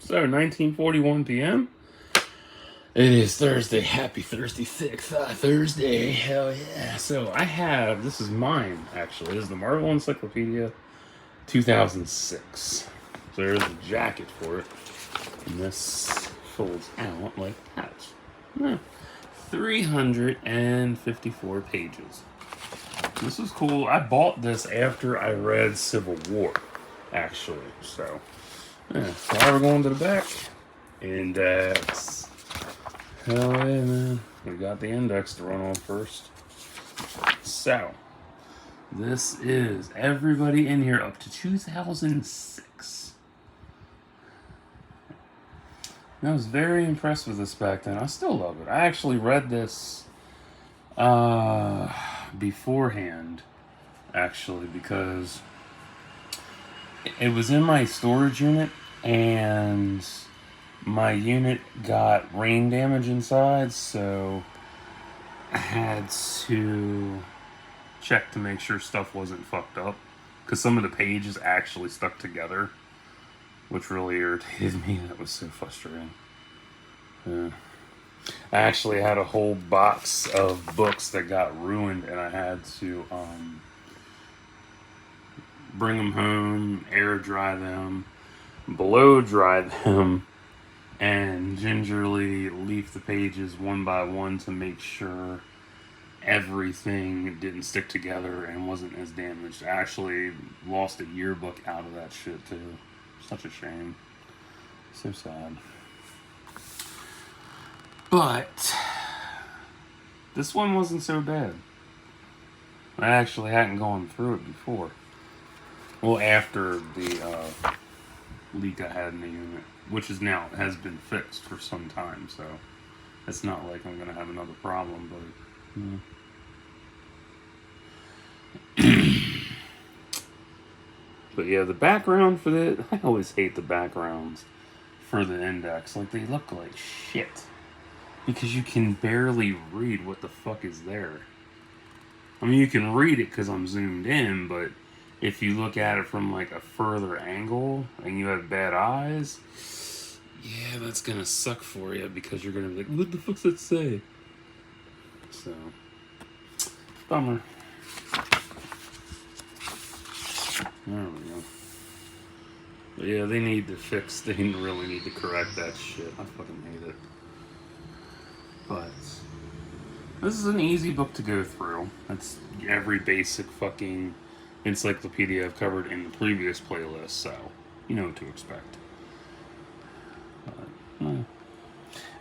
So, 19:41 p.m. It is Thursday. Happy Thursday, Thursday. Hell yeah. So, this is mine, actually. This is the Marvel Encyclopedia 2006. So, there's a jacket for it. And this folds out like that. Yeah. 354 pages. This is cool. I bought this after I read Civil War, actually. So, yeah. Now we're going to the back. Index. Hell yeah, man. We got the index to run on first. So, this is everybody in here up to 2006. I was very impressed with this back then. I still love it. I actually read this beforehand, actually, because it was in my storage unit, and my unit got rain damage inside, so I had to check to make sure stuff wasn't fucked up, because some of the pages actually stuck together, which really irritated me. That was so frustrating. Yeah. I actually had a whole box of books that got ruined, and I had to bring them home, air dry them, blow dry them, and gingerly leaf the pages one by one to make sure everything didn't stick together and wasn't as damaged. I actually lost a yearbook out of that shit too. Such a shame. So sad. But this one wasn't so bad. I actually hadn't gone through it before. Well, after the leak I had in the unit, which has been fixed for some time, so it's not like I'm gonna have another problem. But but yeah, the background for I always hate the backgrounds for the index. Like, they look like shit because you can barely read what the fuck is there. I mean, you can read it because I'm zoomed in, but if you look at it from like a further angle and you have bad eyes, yeah, that's gonna suck for you, because you're gonna be like, what the fuck's that say? So, bummer. There we go. But yeah, they need to fix, they really need to correct that shit. I fucking hate it. But this is an easy book to go through. It's every basic fucking encyclopedia I've covered in the previous playlist, so you know what to expect.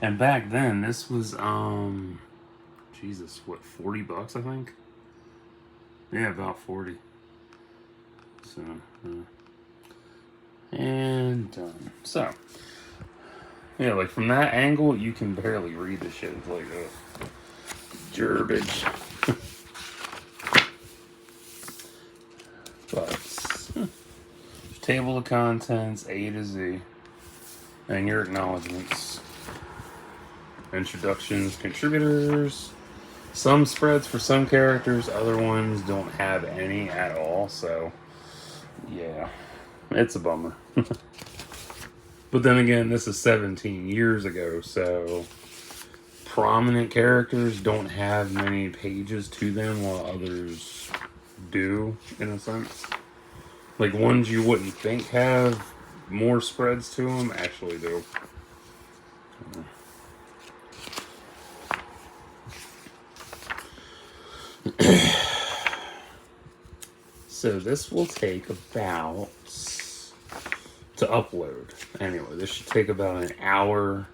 And back then, this was, Jesus, what, $40, I think? Yeah, about 40. So, and done. So, yeah, like from that angle, you can barely read the shit. It's like, garbage. But, table of contents, A to Z, and your acknowledgements. Introductions, contributors, some spreads for some characters, other ones don't have any at all, so, yeah, it's a bummer. But then again, this is 17 years ago, so prominent characters don't have many pages to them, while others do, in a sense. Like, ones you wouldn't think have more spreads to them actually do. So this will take about, to upload, anyway, this should take about an hour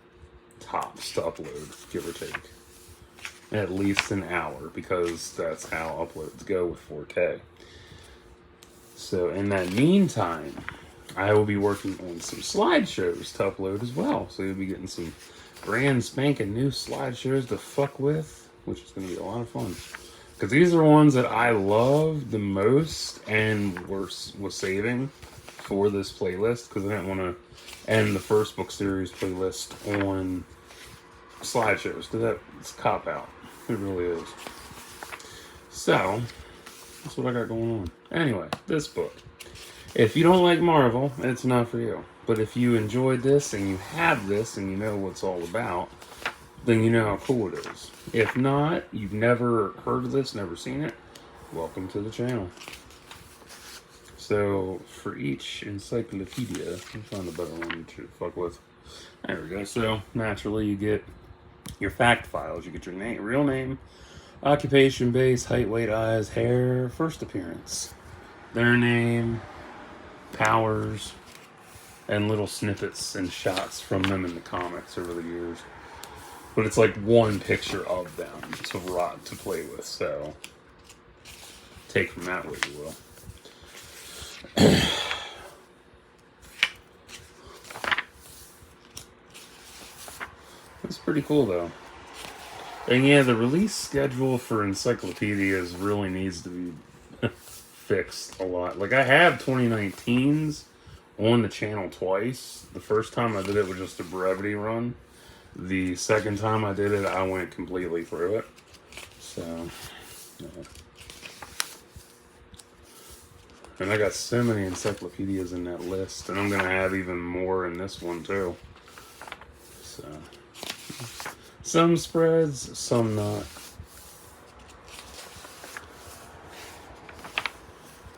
tops to upload, give or take. At least an hour, because that's how uploads go with 4K. So in that meantime, I will be working on some slideshows to upload as well. So you'll be getting some brand spanking new slideshows to fuck with, which is going to be a lot of fun. Because these are ones that I love the most and was saving for this playlist, because I didn't want to end the first book series playlist on slideshows, because that's a cop-out. It really is. So, that's what I got going on. Anyway, this book. If you don't like Marvel, it's not for you. But if you enjoyed this and you have this and you know what it's all about, then you know how cool it is. If not, you've never heard of this, never seen it, welcome to the channel. So for each encyclopedia, let me find a better one to fuck with. There we go. So naturally you get your fact files. You get your name, real name, occupation, base, height, weight, eyes, hair, first appearance, their name, powers, and little snippets and shots from them in the comics over the years. But it's like one picture of them to play with, so take from that what you will. It's pretty cool though. And yeah, the release schedule for encyclopedias really needs to be fixed a lot. Like I have 2019s on the channel twice. The first time I did it was just a brevity run. The second time I did it, I went completely through it. So, yeah. And I got so many encyclopedias in that list, and I'm going to have even more in this one too. So, some spreads, some not.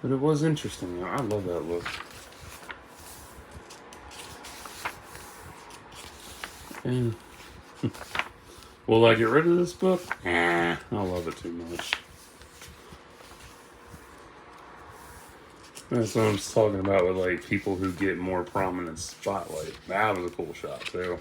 But it was interesting. I love that look. And will I get rid of this book? I love it too much. That's what I'm talking about with like people who get more prominent spotlight. That was a cool shot too.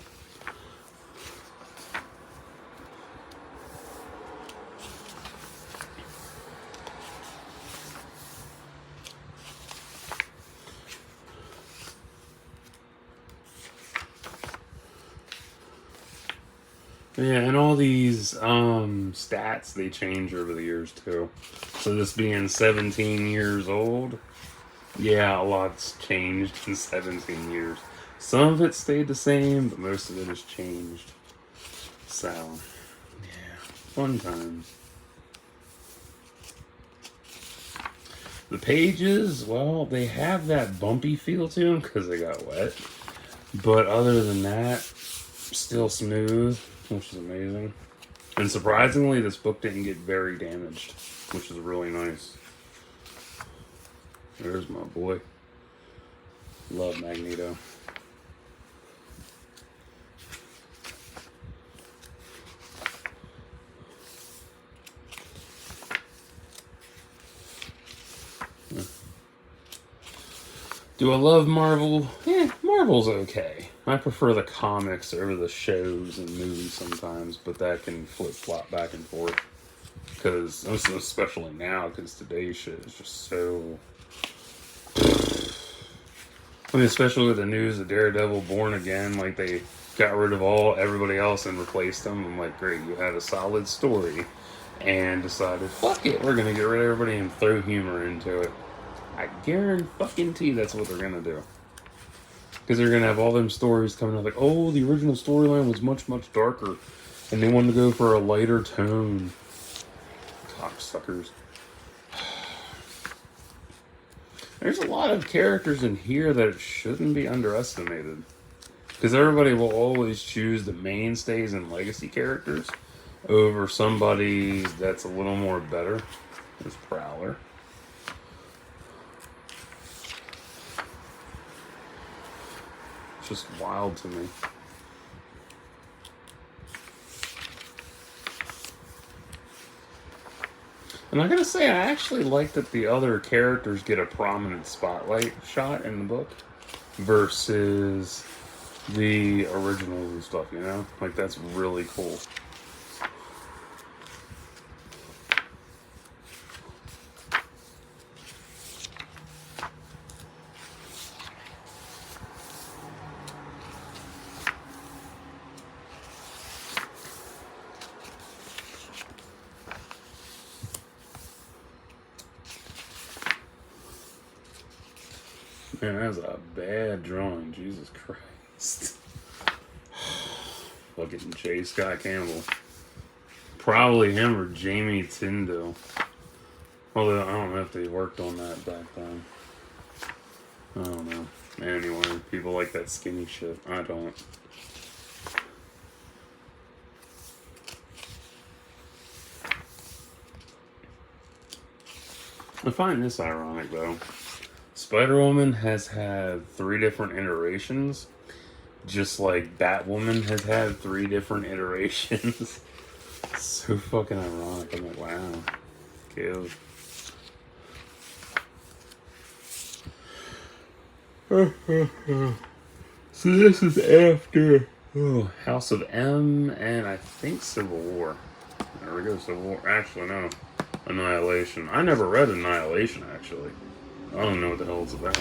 Yeah, and all these stats, they change over the years too. So this being 17 years old, yeah, a lot's changed in 17 years. Some of it stayed the same, but most of it has changed. So, yeah, fun times. The pages, well, they have that bumpy feel to them because they got wet. But other than that, still smooth, which is amazing. And surprisingly, this book didn't get very damaged, which is really nice. There's my boy. Love Magneto. Do I love Marvel? Yeah, Marvel's okay. I prefer the comics over the shows and movies sometimes, but that can flip-flop back and forth. Because, especially now, because today's shit is just so... I mean, especially with the news of Daredevil Born Again, like they got rid of everybody else and replaced them. I'm like, great, you had a solid story and decided, fuck it, we're going to get rid of everybody and throw humor into it. I guarantee that's what they're going to do. Because they're going to have all them stories coming out like, oh, the original storyline was much, much darker. And they wanted to go for a lighter tone. Cocksuckers. There's a lot of characters in here that shouldn't be underestimated. Because everybody will always choose the mainstays and legacy characters over somebody that's a little more better. There's Prowler. It's just wild to me. And I gotta say, I actually like that the other characters get a prominent spotlight shot in the book versus the originals and stuff, you know? Like, that's really cool. Man, that's a bad drawing. Jesus Christ. Fucking J. Scott Campbell. Probably him or Jamie Tyndall. Although, I don't know if they worked on that back then. I don't know. Anyway, people like that skinny shit. I don't. I find this ironic, though. Spider-Woman has had 3 different iterations, just like Batwoman has had 3 different iterations. So fucking ironic. I'm like, wow. Kill. So this is after House of M and I think Civil War. There we go, Civil War. Actually, no. Annihilation. I never read Annihilation, actually. I don't know what the hell it's about.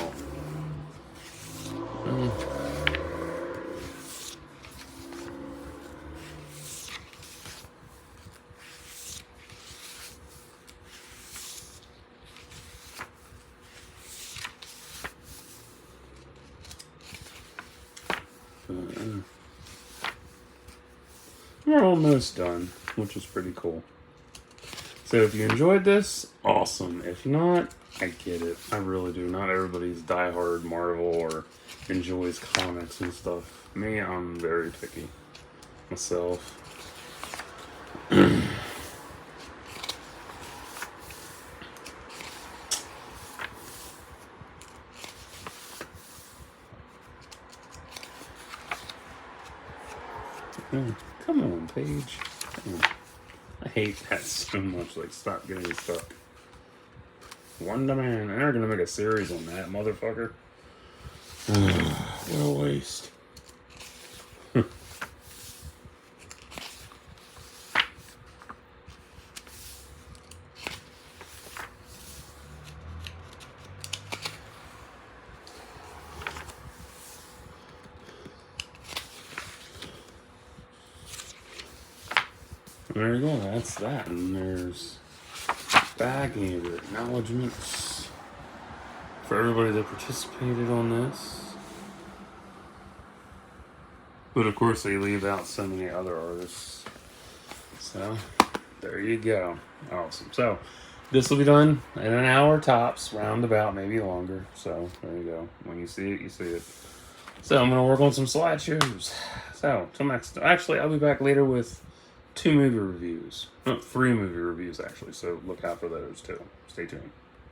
We're almost done, which is pretty cool. So if you enjoyed this, awesome. If not, I get it. I really do. Not everybody's diehard Marvel or enjoys comics and stuff. Me, I'm very picky myself. Come on, Paige. Come on. I hate that so much. Like, stop getting stuck. Wonder Man. They're gonna make a series on that, motherfucker. What a waste. There you go, that's that. And there's back and your acknowledgements for everybody that participated on this. But of course, they leave out so many other artists. So, there you go. Awesome. So, this will be done in an hour tops, roundabout, maybe longer. So, there you go. When you see it, you see it. So, I'm going to work on some slideshows. So, till next. Actually, I'll be back later with 2 movie reviews. No, 3 movie reviews, actually. So, look out for those too. Stay tuned.